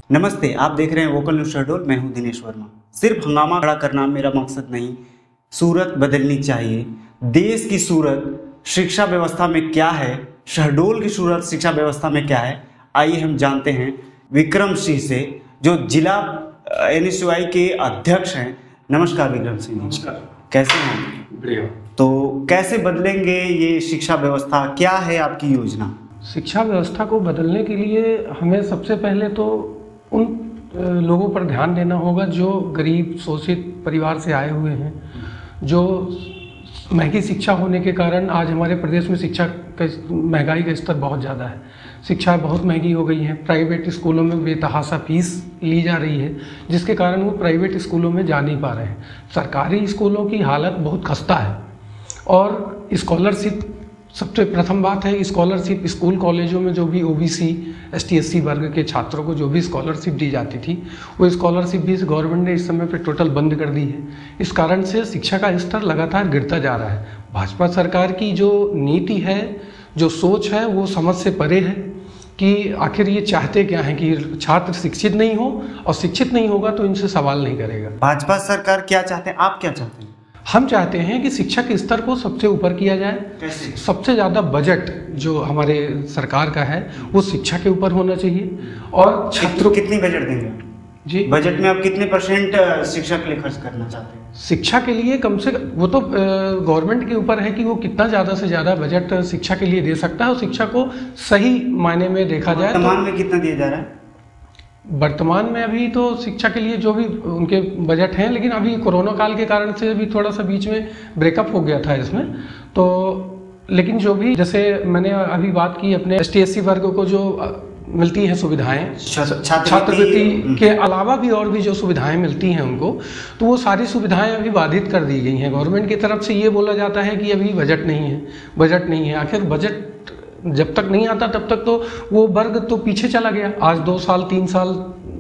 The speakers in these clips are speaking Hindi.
नमस्ते, आप देख रहे हैं वोकल न्यूज शहडोल। मैं हूं दिनेश वर्मा। सिर्फ हंगामा खड़ा करना मेरा मकसद नहीं, सूरत बदलनी चाहिए। देश की सूरत शिक्षा व्यवस्था में क्या है, शहडोल की सूरत शिक्षा व्यवस्था में क्या है, आइए हम जानते हैं विक्रम सिंह से, जो जिला NSUI के अध्यक्ष हैं। नमस्कार विक्रम सिंह। नमस्कार। कैसे हैं? बढ़िया। तो कैसे बदलेंगे ये शिक्षा व्यवस्था, क्या है आपकी योजना? शिक्षा व्यवस्था को बदलने के लिए हमें सबसे पहले तो उन लोगों पर ध्यान देना होगा जो गरीब शोषित परिवार से आए हुए हैं, जो महंगी शिक्षा होने के कारण आज हमारे प्रदेश में शिक्षा का महंगाई का स्तर बहुत ज़्यादा है। शिक्षा बहुत महंगी हो गई है। प्राइवेट स्कूलों में बेतहाशा फीस ली जा रही है, जिसके कारण वो प्राइवेट स्कूलों में जा नहीं पा रहे हैं। सरकारी स्कूलों की हालत बहुत खस्ता है। और स्कॉलरशिप, सबसे प्रथम बात है स्कॉलरशिप। स्कूल कॉलेजों में जो भी OBC ST SC वर्ग के छात्रों को जो भी स्कॉलरशिप दी जाती थी, वो स्कॉलरशिप भी गवर्नमेंट ने इस समय पे टोटल बंद कर दी है। इस कारण से शिक्षा का स्तर लगातार गिरता जा रहा है। भाजपा सरकार की जो नीति है, जो सोच है, वो समझ से परे है कि आखिर ये चाहते क्या हैं कि छात्र शिक्षित नहीं हो, और शिक्षित नहीं होगा तो इनसे सवाल नहीं करेगा। भाजपा सरकार क्या चाहते हैं, आप क्या चाहते हैं? हम चाहते हैं कि शिक्षा के स्तर को सबसे ऊपर किया जाए। कैसे? सबसे ज़्यादा बजट जो हमारे सरकार का है वो शिक्षा के ऊपर होना चाहिए। और छात्रों कितनी बजट देंगे जी? बजट में आप कितने % शिक्षा के लिए खर्च करना चाहते हैं? शिक्षा के लिए कम से कम, वो तो गवर्नमेंट के ऊपर है कि वो कितना ज़्यादा से ज़्यादा बजट शिक्षा के लिए दे सकता है, और शिक्षा को सही मायने में देखा जाए। वर्तमान में कितना दिया जा रहा है? वर्तमान में अभी तो शिक्षा के लिए जो भी उनके बजट हैं, लेकिन अभी कोरोना काल के कारण से भी थोड़ा सा बीच में ब्रेकअप हो गया था इसमें। तो लेकिन जो भी, जैसे मैंने अभी बात की अपने ST SC वर्ग को जो मिलती हैं सुविधाएं, छात्रवृत्ति के अलावा भी और भी जो सुविधाएं मिलती हैं उनको, तो वो सारी सुविधाएं अभी बाधित कर दी गई हैं। गवर्नमेंट की तरफ से ये बोला जाता है कि अभी बजट नहीं है, बजट नहीं है। आखिर बजट जब तक नहीं आता तब तक तो वो वर्ग तो पीछे चला गया। आज 2 साल 3 साल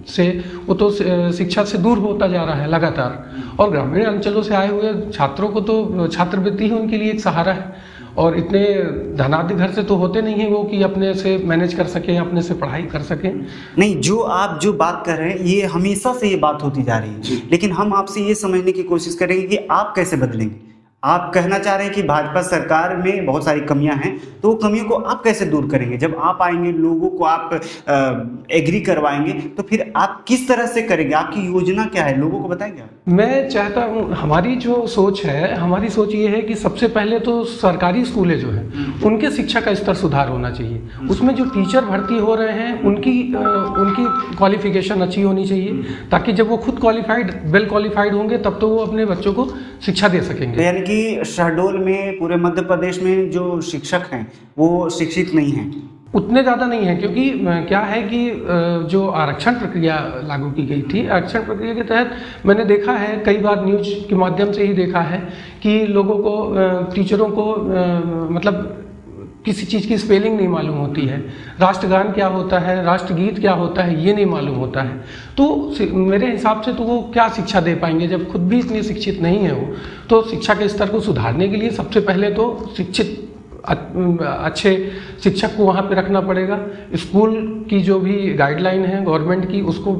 से वो तो शिक्षा से दूर होता जा रहा है लगातार। और ग्रामीण अंचलों से आए हुए छात्रों को तो छात्रवृत्ति ही उनके लिए एक सहारा है। और इतने धनाढ्य घर से तो होते नहीं हैं वो कि अपने से मैनेज कर सकें, अपने से पढ़ाई कर सकें। नहीं, जो आप जो बात कर रहे हैं ये हमेशा से ये बात होती जा रही है, लेकिन हम आपसे ये समझने की कोशिश करेंगे कि आप कैसे बदलेंगे। आप कहना चाह रहे हैं कि भाजपा सरकार में बहुत सारी कमियां हैं, तो वो कमियों को आप कैसे दूर करेंगे? जब आप आएंगे, लोगों को आप एग्री करवाएंगे, तो फिर आप किस तरह से करेंगे? आपकी योजना क्या है, लोगों को बताएंगे? मैं चाहता हूँ, हमारी जो सोच है, हमारी सोच ये है कि सबसे पहले तो सरकारी स्कूलें जो हैं उनके शिक्षा का स्तर सुधार होना चाहिए। उसमें जो टीचर भर्ती हो रहे हैं उनकी क्वालिफिकेशन अच्छी होनी चाहिए, ताकि जब वो खुद वेल क्वालिफाइड होंगे तब तो वो अपने बच्चों को शिक्षा दे सकेंगे। यानी कि शहडोल में, पूरे मध्य प्रदेश में जो शिक्षक हैं वो शिक्षित नहीं हैं, उतने ज़्यादा नहीं है। क्योंकि क्या है कि जो आरक्षण प्रक्रिया लागू की गई थी, आरक्षण प्रक्रिया के तहत मैंने देखा है, कई बार न्यूज के माध्यम से ही देखा है कि लोगों को, टीचरों को मतलब किसी चीज़ की स्पेलिंग नहीं मालूम होती है, राष्ट्रगान क्या होता है, राष्ट्रगीत क्या होता है, ये नहीं मालूम होता है। तो मेरे हिसाब से तो वो क्या शिक्षा दे पाएंगे जब खुद भी इतने शिक्षित नहीं है वो। तो शिक्षा के स्तर को सुधारने के लिए सबसे पहले तो अच्छे शिक्षक को वहाँ पे रखना पड़ेगा। स्कूल की जो भी गाइडलाइन है गवर्नमेंट की, उसको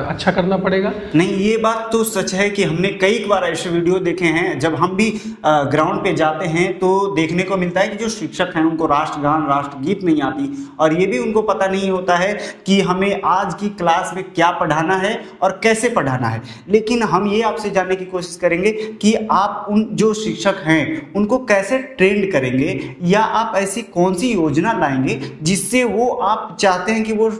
अच्छा करना पड़ेगा। नहीं, ये बात तो सच है कि हमने कई बार ऐसे वीडियो देखे हैं, जब हम भी ग्राउंड पे जाते हैं तो देखने को मिलता है कि जो शिक्षक हैं उनको राष्ट्रगान, राष्ट्रगीत नहीं आती, और ये भी उनको पता नहीं होता है कि हमें आज की क्लास में क्या पढ़ाना है और कैसे पढ़ाना है। लेकिन हम ये आपसे जानने की कोशिश करेंगे कि आप उन जो शिक्षक हैं उनको कैसे ट्रेंड करेंगे, या आप ऐसी कौन सी योजना लाएंगे जिससे वो, आप चाहते हैं कि वो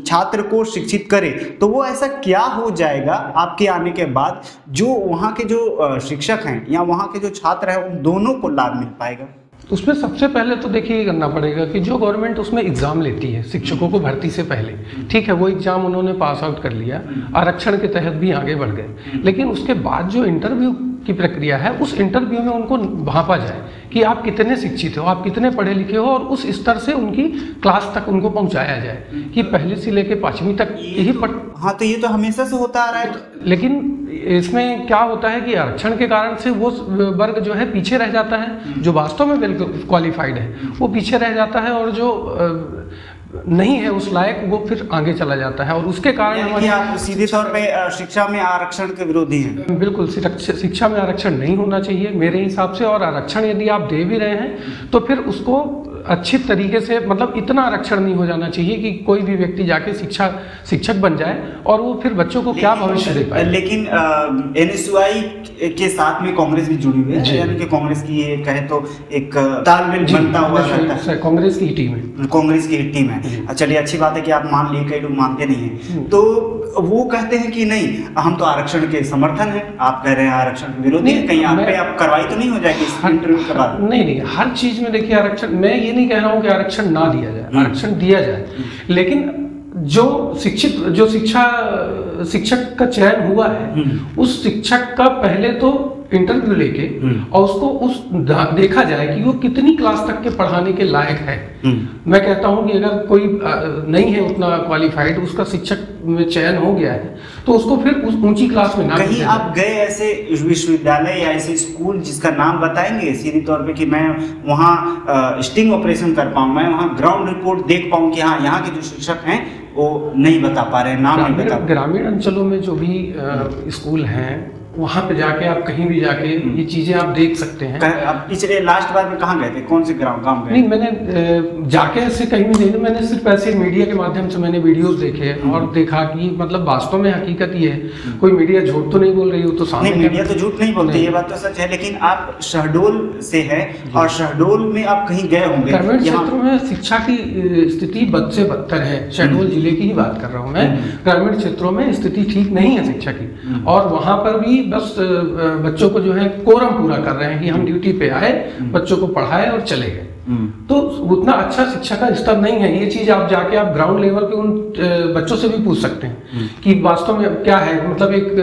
छात्र को शिक्षित करे, तो वो ऐसा क्या हो जाएगा आपके आने के बाद जो वहाँ के जो शिक्षक हैं या वहाँ के जो छात्र हैं उन दोनों को लाभ मिल पाएगा? उसमें सबसे पहले तो देखिए करना पड़ेगा कि जो गवर्नमेंट उसमें एग्ज़ाम लेती है शिक्षकों को भर्ती से पहले, ठीक है, वो एग्ज़ाम उन्होंने पास आउट कर लिया, आरक्षण के तहत भी आगे बढ़ गए, लेकिन उसके बाद जो इंटरव्यू की प्रक्रिया है, उस इंटरव्यू में उनको भांपा जाए कि आप कितने शिक्षित हो, आप कितने पढ़े लिखे हो, और उस स्तर से उनकी क्लास तक उनको पहुंचाया जाए कि पहले से लेके 5वीं तक यही हाँ, तो ये तो हमेशा से होता आ रहा है। लेकिन इसमें क्या होता है कि आरक्षण के कारण से वो वर्ग जो है पीछे रह जाता है, जो वास्तव में वेल क्वालिफाइड है वो पीछे रह जाता है, और जो नहीं है उस लायक, वो फिर आगे चला जाता है। और उसके कारण हमारे आप सीधे तौर पे शिक्षा में आरक्षण के विरोधी हैं? बिल्कुल, शिक्षा में आरक्षण नहीं होना चाहिए मेरे हिसाब से। और आरक्षण यदि आप दे भी रहे हैं तो फिर उसको अच्छी तरीके से, मतलब इतना आरक्षण नहीं हो जाना चाहिए कि कोई भी व्यक्ति जाके शिक्षक बन जाए और वो फिर बच्चों को क्या भविष्य दे पाए। लेकिन NSUI के साथ में कांग्रेस भी जुड़ी हुई है, यानी कि कांग्रेस की ये कहे तो एक तालमेल बनता हुआ रहता है। कांग्रेस की टीम है, कांग्रेस की टीम है। चलिए, अच्छी बात है कि आप मान लिए, कई लोग मानते नहीं है। तो वो कहते हैं कि नहीं, हम तो आरक्षण के समर्थन है, आप कह रहे हैं आरक्षण के विरोधी है, कहीं आप पे आप कार्रवाई तो नहीं हो जाएगी इस इंटरव्यू के बाद? नहीं, हर चीज में देखिए आरक्षण, मैं ये नहीं कह रहा हूँ कि आरक्षण ना दिया जाए, आरक्षण दिया जाए, लेकिन जो शिक्षक का चयन हुआ है उस शिक्षक का पहले तो इंटरव्यू लेके और उसको देखा जाए कि वो कितनी क्लास तक के पढ़ाने के लायक है। मैं कहता हूं कि अगर कोई नहीं है उतना क्वालिफाइड, उसका शिक्षक में चयन हो गया है तो उसको फिर उस ऊंची क्लास में ना। कहीं आप गए ऐसे विश्वविद्यालय या ऐसे स्कूल जिसका नाम बताएंगे सीधे तौर पे कि मैं वहाँ स्टिंग ऑपरेशन कर पाऊँ, मैं वहाँ ग्राउंड रिपोर्ट देख पाऊँ कि हाँ यहाँ के जो शिक्षक हैं वो नहीं बता पा रहे, नाम नहीं बता। ग्रामीण अंचलों में जो भी स्कूल हैं वहाँ पे जाके आप कहीं भी जाके ये चीजें आप देख सकते हैं। आप पिछले लास्ट बार में कहाँ गए थे, कौन से गांव गए? नहीं, मैंने जाके ऐसे कहीं भी नहीं, मैंने सिर्फ ऐसे मीडिया के माध्यम से मैंने वीडियोस देखे और देखा कि मतलब वास्तव में हकीकत ये है, कोई मीडिया झूठ तो नहीं बोल रही हो तो सामने। नहीं, मीडिया तो झूठ नहीं बोलती, ये बात तो सच है। लेकिन आप शहडोल से है और शहडोल में आप कहीं गए होंगे। ग्रामीण क्षेत्रों में शिक्षा की स्थिति बद से बदतर है। शहडोल जिले की ही बात कर रहा हूँ मैं। ग्रामीण क्षेत्रों में स्थिति ठीक नहीं है शिक्षा की, और वहाँ पर भी बस बच्चों को जो है कोरम पूरा कर रहे हैं कि हम ड्यूटी पे आए, बच्चों को पढ़ाए और चले गए। तो उतना अच्छा शिक्षा का स्तर नहीं है। ये चीज आप जाके आप ग्राउंड लेवल पे उन बच्चों से भी पूछ सकते हैं कि वास्तव में क्या है, मतलब एक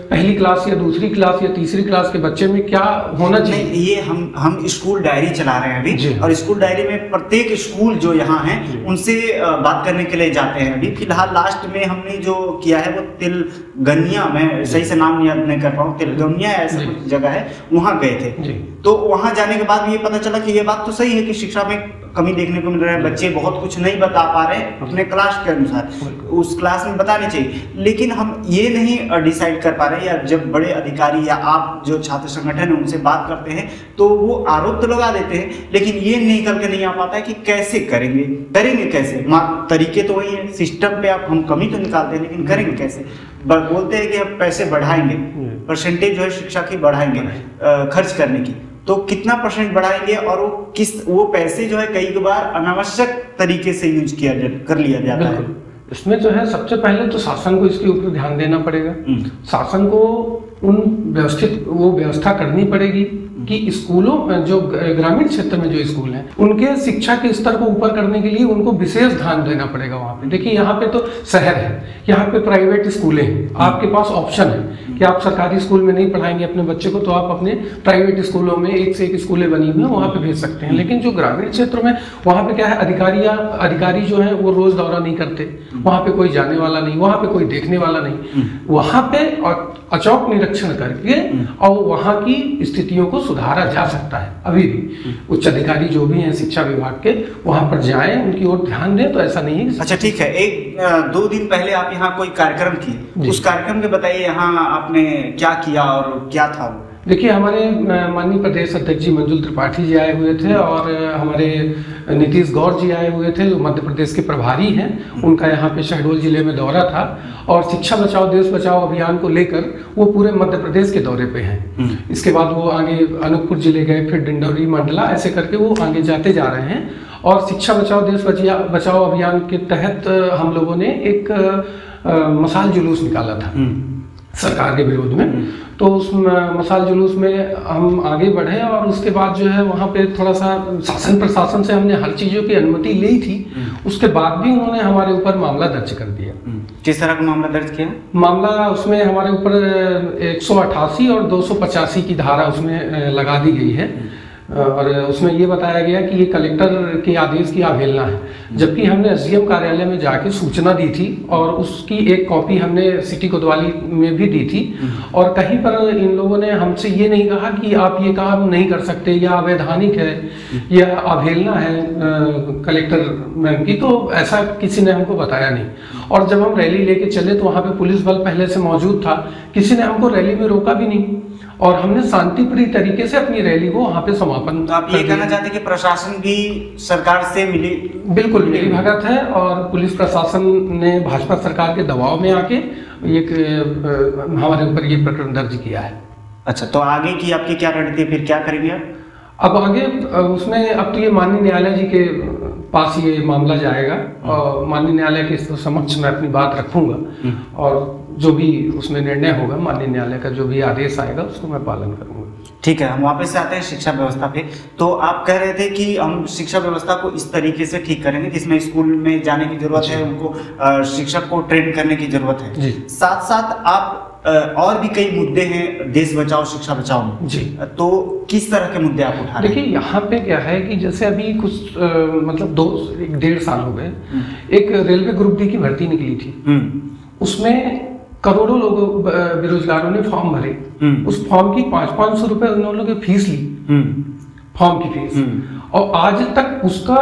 पहली क्लास या दूसरी क्लास या तीसरी क्लास के बच्चे में क्या होना चाहिए। ये हम स्कूल डायरी चला रहे हैं अभी, और स्कूल डायरी में प्रत्येक स्कूल जो यहाँ है उनसे बात करने के लिए जाते हैं। अभी फिलहाल लास्ट में हमने जो किया है वो तिलगनिया, मैं सही से नाम याद नहीं कर पाऊँ, तिलगनिया ऐसा कुछ जगह है, वहाँ गए थे। तो वहाँ जाने के बाद ये पता चला कि ये बात तो सही है कि शिक्षा में कमी देखने को मिल रहा है, बच्चे बहुत कुछ नहीं बता पा रहे अपने क्लास के अनुसार, उस क्लास में बताने चाहिए। लेकिन हम ये नहीं डिसाइड कर पा रहे, या जब बड़े अधिकारी या आप जो छात्र संगठन है उनसे बात करते हैं तो वो आरोप तो लगा देते हैं, लेकिन ये निकल के नहीं आ पाता है कि कैसे करेंगे कैसे। तरीके तो वही है, सिस्टम पे आप हम कमी तो निकालते हैं, लेकिन करेंगे कैसे? बोलते हैं कि हम पैसे बढ़ाएंगे, परसेंटेज जो है शिक्षा की बढ़ाएंगे, खर्च करने की, तो कितना % बढ़ाएंगे, और वो पैसे जो है कई बार अनावश्यक तरीके से यूज कर लिया जाता है। इसमें जो है सबसे पहले तो शासन को इसके ऊपर ध्यान देना पड़ेगा। शासन को व्यवस्था करनी पड़ेगी कि स्कूलों जो ग्रामीण क्षेत्र में जो स्कूल हैं उनके शिक्षा के स्तर को ऊपर करने के लिए उनको विशेष ध्यान देना पड़ेगा। वहाँ पे देखिए, यहाँ पे तो शहर है, यहाँ पे प्राइवेट स्कूलें हैं, आपके पास ऑप्शन है कि आप सरकारी स्कूल में नहीं पढ़ाएंगे अपने बच्चे को तो आप अपने प्राइवेट स्कूलों में, एक से एक स्कूलें बनी हुई हैं वहाँ पे भेज सकते हैं। लेकिन जो ग्रामीण क्षेत्र में, वहाँ पे क्या है, अधिकारी जो है वो रोज दौरा नहीं करते, वहाँ पे कोई जाने वाला नहीं, वहाँ पे कोई देखने वाला नहीं, वहाँ पे अचौक निरीक्षण करके और वहाँ की स्थितियों को सुधारा जा सकता है। अभी भी उच्च अधिकारी जो भी हैं शिक्षा विभाग के, वहाँ पर जाएं, उनकी ओर ध्यान दें, तो ऐसा नहीं है। अच्छा, ठीक है। 1-2 दिन पहले आप यहाँ कोई कार्यक्रम किए, उस कार्यक्रम के बताइए, यहाँ आपने क्या किया और क्या था वो? देखिए, हमारे माननीय प्रदेश अध्यक्ष जी मंजुल त्रिपाठी जी आए हुए थे और हमारे नीतीश गौर जी आए हुए थे जो मध्य प्रदेश के प्रभारी हैं। उनका यहाँ पे शहडोल जिले में दौरा था और शिक्षा बचाओ देश बचाओ अभियान को लेकर वो पूरे मध्य प्रदेश के दौरे पे हैं। इसके बाद वो आगे अनूपपुर जिले गए, फिर डिंडौरी, मंडला, ऐसे करके वो आगे जाते जा रहे हैं। और शिक्षा बचाओ देश बचाओ अभियान के तहत हम लोगों ने एक मशाल जुलूस निकाला था सरकार के विरोध में। तो उस मशाल जुलूस में हम आगे बढ़े और उसके बाद जो है वहाँ पे थोड़ा सा शासन प्रशासन से हमने हर चीज़ों की अनुमति ली थी। उसके बाद भी उन्होंने हमारे ऊपर मामला दर्ज कर दिया। किस तरह का मामला दर्ज किया? मामला उसमें हमारे ऊपर 188 और 285 की धारा उसमें लगा दी गई है। और उसमें ये बताया गया कि ये कलेक्टर के आदेश की अवहेलना है, जबकि हमने एसडीएम कार्यालय में जाके सूचना दी थी और उसकी एक कॉपी हमने सिटी कोतवाली में भी दी थी। और कहीं पर इन लोगों ने हमसे ये नहीं कहा कि आप ये काम नहीं कर सकते या अवैधानिक है या अवहेलना है कलेक्टर मैम की, तो ऐसा किसी ने हमको बताया नहीं। और जब हम रैली लेके चले तो वहाँ पे पुलिस बल पहले से मौजूद था, किसी ने हमको रैली में रोका भी नहीं और हमने शांतिप्रिय तरीके से अपनी रैली को वहाँ पे समापन। तो आप ये कहना चाहते कि प्रशासन भी सरकार से मिली? बिल्कुल मिली भगत है और पुलिस प्रशासन ने भाजपा सरकार के दबाव में आके एक हमारे ऊपर ये प्रकरण दर्ज किया है। अच्छा, तो आगे की आपकी क्या रणनीति है, फिर क्या करेंगे आप? अब आगे उसमें अब तो ये माननीय न्यायालय जी के पास ये मामला जाएगा और माननीय न्यायालय के समक्ष मैं अपनी बात रखूंगा और जो भी उसमें निर्णय होगा माननीय न्यायालय का जो भी आदेश आएगा उसको मैं पालन करूंगा। ठीक है, हम वापस से आते हैं शिक्षा व्यवस्था पे। तो आप कह रहे थे कि हम शिक्षा व्यवस्था को इस तरीके से ठीक करेंगे जिसमें स्कूल में जाने की जरूरत है, उनको शिक्षक को ट्रेन करने की जरूरत है, साथ साथ आप और भी कई मुद्दे हैं देश बचाओ शिक्षा बचाओ में जी, तो किस तरह के मुद्दे आप उठा रहे हैं? देखिए यहाँ पे क्या है कि जैसे अभी कुछ मतलब 1.5 साल हो गए, एक रेलवे ग्रुप डी की भर्ती निकली थी, उसमें करोड़ों लोग बेरोजगारों ने फॉर्म भरे, उस फॉर्म की 500-500 रुपए उन लोगों ने फीस ली, फॉर्म की फीस, और आज तक उसका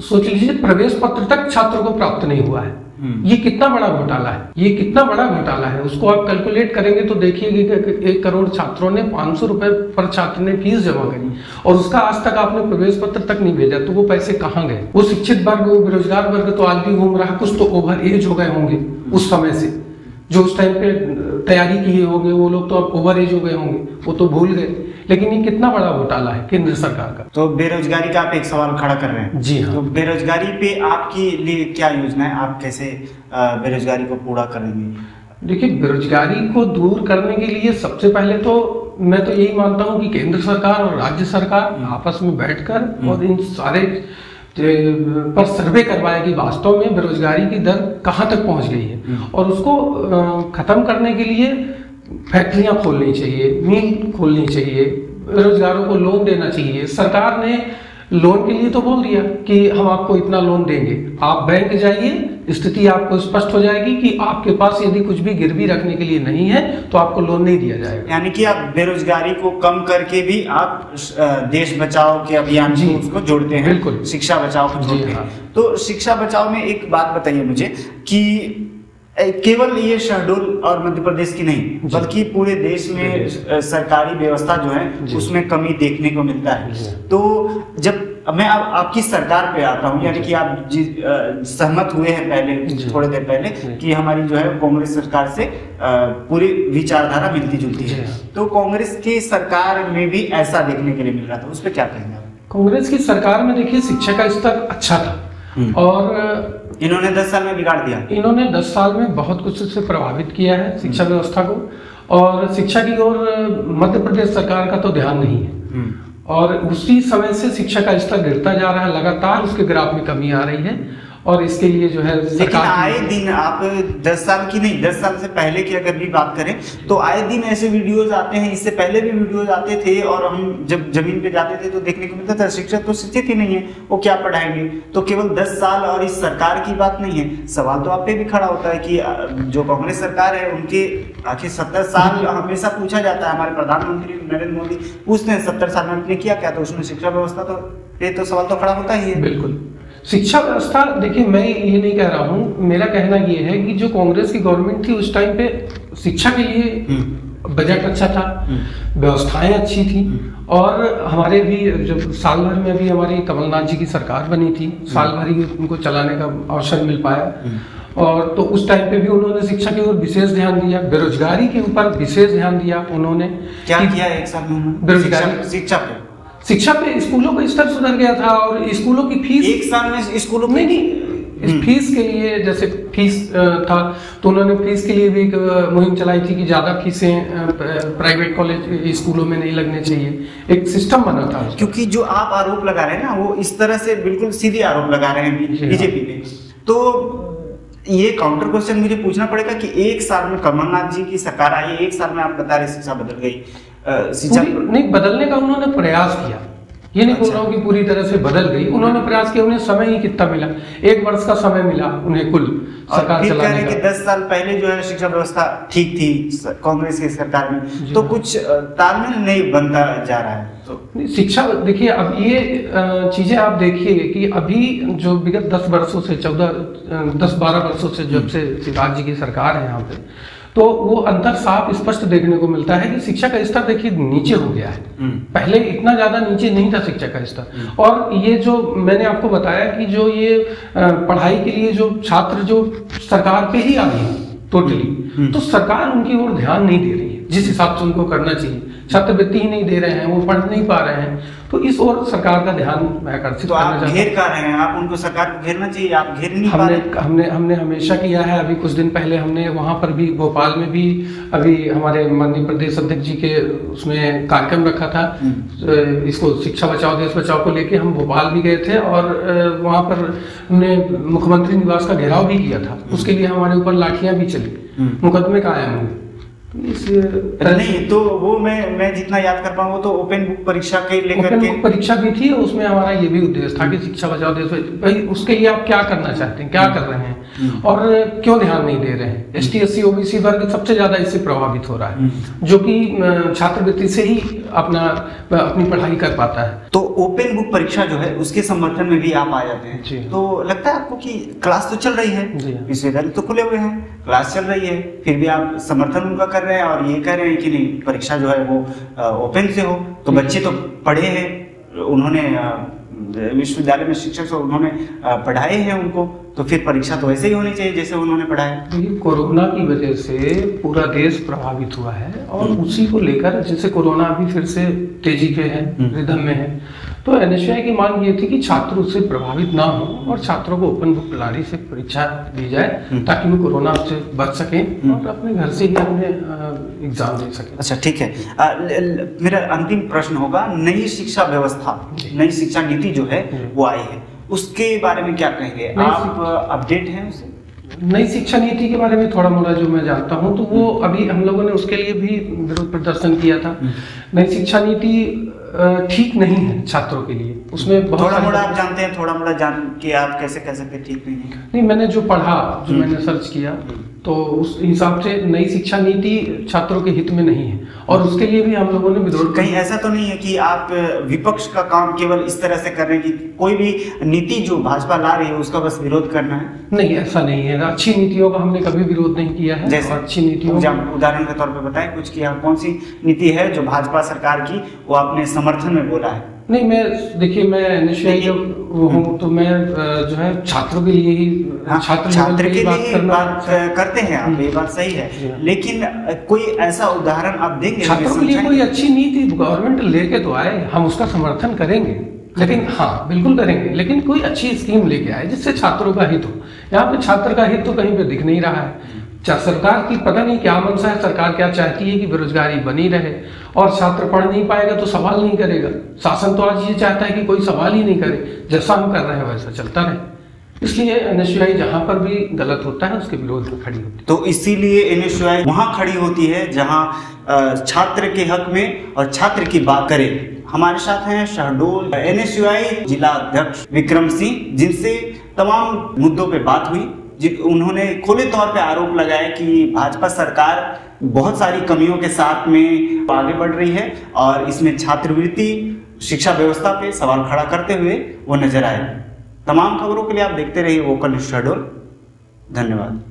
सोच लीजिए प्रवेश पत्र तक छात्रों को प्राप्त नहीं हुआ है। ये कितना बड़ा घोटाला है, ये कितना बड़ा घोटाला है, उसको आप कैलकुलेट करेंगे तो देखिए कि 1 करोड़ छात्रों ने 500 रुपए पर छात्र ने फीस जमा करी और उसका आज तक आपने प्रवेश पत्र तक नहीं भेजा, तो वो पैसे कहाँ गए? वो शिक्षित वर्ग, वो बेरोजगार वर्ग तो आज भी घूम रहा है, कुछ तो ओवर एज हो गए होंगे उस समय से, जो उस टाइम पे तैयारी किए होंगे वो लोग तो अब ओवर एज हो गए होंगे, वो तो भूल गए। लेकिन ये कितना बड़ा घोटाला है केंद्र सरकार का। तो बेरोजगारी का आप एक सवाल खड़ा कर रहे हैं। जी हाँ। तो बेरोजगारी पे आपके लिए क्या योजना है, आप कैसे बेरोजगारी को पूरा करेंगे? देखिए, बेरोजगारी को दूर करने के लिए सबसे पहले तो मैं तो यही मानता हूँ कि केंद्र सरकार और राज्य सरकार आपस में बैठकर और इन सारे पर सर्वे करवाए कि वास्तव में बेरोजगारी की दर कहाँ तक पहुँच गई है और उसको खत्म करने के लिए फैक्ट्रियां खोलनी चाहिए, मिल खोलनी चाहिए, बेरोजगारों को लोन देना चाहिए। सरकार ने लोन के लिए तो बोल दिया कि हम आपको इतना लोन देंगे, आप बैंक जाइए, स्थिति आपको स्पष्ट हो जाएगी कि आपके पास यदि कुछ भी गिरवी रखने के लिए नहीं है तो आपको लोन नहीं दिया जाएगा। यानी कि आप बेरोजगारी को कम करके भी आप देश बचाओ के अभियान को उसको जोड़ते हैं। बिल्कुल, शिक्षा बचाओ को जोड़ते हैं। तो शिक्षा बचाओ में एक बात बताइए मुझे कि केवल ये शहडोल और मध्य प्रदेश की नहीं बल्कि पूरे देश में सरकारी व्यवस्था जो है उसमें कमी देखने को मिलता है। तो जब मैं अब आपकी सरकार पे आता हूँ, यानी कि आप सहमत हुए हैं पहले थोड़ी देर पहले कि हमारी जो है कांग्रेस सरकार से पूरी विचारधारा मिलती जुलती है, तो कांग्रेस की सरकार में भी ऐसा देखने के लिए मिल रहा था, उस पर क्या कहेंगे आप? कांग्रेस की सरकार में देखिए शिक्षा का स्तर अच्छा था और इन्होंने 10 साल में बिगाड़ दिया। इन्होंने 10 साल में बहुत कुछ से प्रभावित किया है शिक्षा व्यवस्था को, और शिक्षा की ओर मध्य प्रदेश सरकार का तो ध्यान नहीं है और उसी समय से शिक्षा का स्तर गिरता जा रहा है, लगातार उसके ग्राफ में कमी आ रही है और इसके लिए जो है लेकिन आए दिन आप 10 साल की नहीं 10 साल से पहले की अगर भी बात करें तो आए दिन ऐसे वीडियोज आते हैं, इससे पहले भी वीडियोज आते थे और हम जब जमीन पे जाते थे तो देखने को मिलता था शिक्षक तो शिक्षित ही नहीं है, वो क्या पढ़ाएंगे। तो केवल 10 साल और इस सरकार की बात नहीं है, सवाल तो आप पे भी खड़ा होता है कि जो कांग्रेस सरकार है उनके आखिर 70 साल हमेशा पूछा जाता है, हमारे प्रधानमंत्री नरेंद्र मोदी पूछते हैं 70 साल में आपने किया क्या, तो उसमें शिक्षा व्यवस्था तो सवाल तो खड़ा होता ही है। बिल्कुल, शिक्षा व्यवस्था देखिए मैं ये नहीं कह रहा हूँ, मेरा कहना ये है कि जो कांग्रेस की गवर्नमेंट थी उस टाइम पे शिक्षा के लिए बजट अच्छा था, व्यवस्थाएं अच्छी थी और हमारे भी जब साल भर में भी हमारी कमलनाथ जी की सरकार बनी थी, साल भर ही उनको चलाने का अवसर मिल पाया और तो उस टाइम पे भी उन्होंने शिक्षा की ओर विशेष ध्यान दिया, बेरोजगारी के ऊपर विशेष ध्यान दिया। उन्होंने क्या किया एक साल में? बेरोजगारी शिक्षा पे स्कूलों का स्तर सुधर गया था और स्कूलों की फीस एक साल में स्कूलों में नहीं फीस के लिए जैसे फीस था तो उन्होंने फीस के लिए भी एक मुहिम चलाई थी कि ज्यादा फीसें प्राइवेट कॉलेज स्कूलों में नहीं लगने चाहिए, एक सिस्टम बना था। क्योंकि जो आप आरोप लगा रहे हैं ना वो इस तरह से बिल्कुल सीधे आरोप लगा रहे हैं बीजेपी पे, तो ये काउंटर क्वेश्चन मुझे पूछना पड़ेगा कि एक साल में कमलनाथ जी की सरकार आई, एक साल में आप बता रहे शिक्षा बदल गई, शिक्षा नहीं बदलने का उन्होंने प्रयास किया, ये नहीं बोल रहा हूँ कि पूरी तरह से बदल गई, उन्होंने प्रयास किया, उन्हें समय ही कितना मिला, 1 वर्ष का समय मिला उन्हें कुल सरकार चलाने का। कि 10 साल पहले जो है शिक्षा व्यवस्था ठीक थी कांग्रेस की सरकार में, तो कुछ तालमेल नहीं बनता जा रहा है। तो शिक्षा देखिए, अब ये चीजें आप देखिए कि अभी जो विगत 10 वर्षों से 10-12 वर्षों से जब से शिवराज जी की सरकार है यहाँ पे, तो वो अंतर साफ स्पष्ट देखने को मिलता है कि शिक्षा का स्तर देखिए नीचे हो गया है। पहले इतना ज्यादा नीचे नहीं था शिक्षा का स्तर। और ये जो मैंने आपको बताया कि जो ये पढ़ाई के लिए जो छात्र जो सरकार पे ही आ गए टोटली, तो सरकार उनकी ओर ध्यान नहीं दे रही है जिस हिसाब से उनको करना चाहिए। छात्रवृत्ति ही नहीं दे रहे हैं, वो पढ़ नहीं पा रहे हैं, तो इस ओर सरकार का ध्यान मैं आकर्षित करना चाहता हूं। घेर कर रहे हैं आप उनको, सरकार को घेरना चाहिए, आप घेर नहीं पा रहे। हमने हमेशा किया है। अभी कुछ दिन पहले हमने वहां पर भी भोपाल में भी अभी हमारे माननीय प्रदेश अध्यक्ष जी के उसमें कार्यक्रम रखा था, इसको शिक्षा बचाओ देश बचाओ को लेके हम भोपाल भी गए थे और वहां पर हमने मुख्यमंत्री निवास का घेराव भी किया था। उसके लिए हमारे ऊपर लाठियां भी चली, मुकदमे कायम हुए। नहीं तो वो मैं जितना याद कर पाऊँ, वो तो ओपन बुक परीक्षा के लेकर के परीक्षा भी थी, उसमें हमारा ये भी उद्देश्य था कि शिक्षा बचाओ देश भाई, उसके लिए आप क्या करना चाहते हैं, क्या कर रहे हैं और क्यों ध्यान नहीं दे रहे हैं। ST SC OBC वर्ग सबसे ज्यादा इससे प्रभावित हो रहा है, जो कि छात्रवृत्ति से ही अपनी पढ़ाई कर पाता है। तो ओपन बुक परीक्षा जो है उसके समर्थन में भी आप आ जाते हैं, तो लगता है आपको कि क्लास तो चल रही है, विश्वविद्यालय तो खुले हुए हैं, क्लास चल रही है, फिर भी आप समर्थन उनका कर रहे हैं और ये कह रहे हैं कि नहीं परीक्षा जो है वो ओपन से हो। तो बच्चे तो पढ़े हैं, उन्होंने विश्वविद्यालय में शिक्षक से उन्होंने पढ़ाए हैं उनको, तो फिर परीक्षा तो वैसे ही होनी चाहिए जैसे उन्होंने पढ़ाया। कोरोना की वजह से पूरा देश प्रभावित हुआ है और उसी को लेकर जैसे कोरोना अभी फिर से तेजी पे है, रिदम में है, तो NSUI की मांग ये थी कि छात्र उससे प्रभावित ना हो और छात्रों को ओपन बुक प्रणाली से परीक्षा दी जाए ताकि वो कोरोना से बच सकें और अपने घर से ही अपने एग्जाम दे सकें। अच्छा ठीक है, मेरा अंतिम प्रश्न होगा, नई शिक्षा व्यवस्था, नई शिक्षा नीति जो है वो आई है, उसके बारे में क्या कहेंगे आप? अपडेट हैं उससे? नई शिक्षा नीति के बारे में थोड़ा मोड़ा जो मैं जानता हूं, तो वो अभी हम लोगों ने उसके लिए भी विरोध प्रदर्शन किया था। नई शिक्षा नीति ठीक नहीं है छात्रों के लिए, उसमें बहुत थोड़ा मोड़ा आप जानते हैं, थोड़ा मोड़ा जान के आप कैसे कह सकते ठीक नहीं है? नहीं, मैंने जो पढ़ा, जो मैंने सर्च किया, तो उस हिसाब से नई शिक्षा नीति छात्रों के हित में नहीं है और उसके लिए भी हम लोगों ने विरोध। कहीं ऐसा तो नहीं है कि आप विपक्ष का काम केवल इस तरह से कर रहे हैं कि कोई भी नीति जो भाजपा ला रही है उसका बस विरोध करना है? नहीं, ऐसा नहीं है। अच्छी नीतियों का हमने कभी विरोध नहीं किया है। जैसे अच्छी नीतियों, उदाहरण के तौर पर बताएं कुछ कि कौन सी नीति है जो भाजपा सरकार की वो अपने समर्थन में बोला है? नहीं, मैं देखिए, मैं NSUI जब वो हूँ तो मैं जो है छात्रों के लिए ही, छात्र के लिए बात करते हैं आप, ये बात सही है, लेकिन कोई ऐसा उदाहरण आप देंगे छात्रों के लिए? कोई अच्छी नीति गवर्नमेंट लेके तो आए, हम उसका समर्थन करेंगे, लेकिन हाँ बिल्कुल करेंगे, लेकिन कोई अच्छी स्कीम लेके आए जिससे छात्रों का हित हो। यहाँ पे छात्र का हित तो कहीं पे दिख नहीं रहा है। सरकार की पता नहीं क्या मंशा है, सरकार क्या चाहती है कि बेरोजगारी बनी रहे और छात्र पढ़ नहीं पाएगा तो सवाल नहीं करेगा। शासन तो आज ये चाहता है कि कोई सवाल ही नहीं करे, जैसा हम कर रहे हैं वैसा चलता रहे। इसलिए NSUI जहां पर भी गलत होता है उसके विरोध में खड़ी होती है। तो इसीलिए NSUI वहां खड़ी होती है जहां छात्र के हक में और छात्र की बात करे। हमारे साथ हैं शहडोल NSUI जिला अध्यक्ष विक्रम सिंह, जिनसे तमाम मुद्दों पे बात हुई। उन्होंने खुले तौर पे आरोप लगाया कि भाजपा सरकार बहुत सारी कमियों के साथ में आगे बढ़ रही है और इसमें छात्रवृत्ति, शिक्षा व्यवस्था पे सवाल खड़ा करते हुए वो नजर आए। तमाम खबरों के लिए आप देखते रहिए वोकल न्यूज़ शहडोल। धन्यवाद।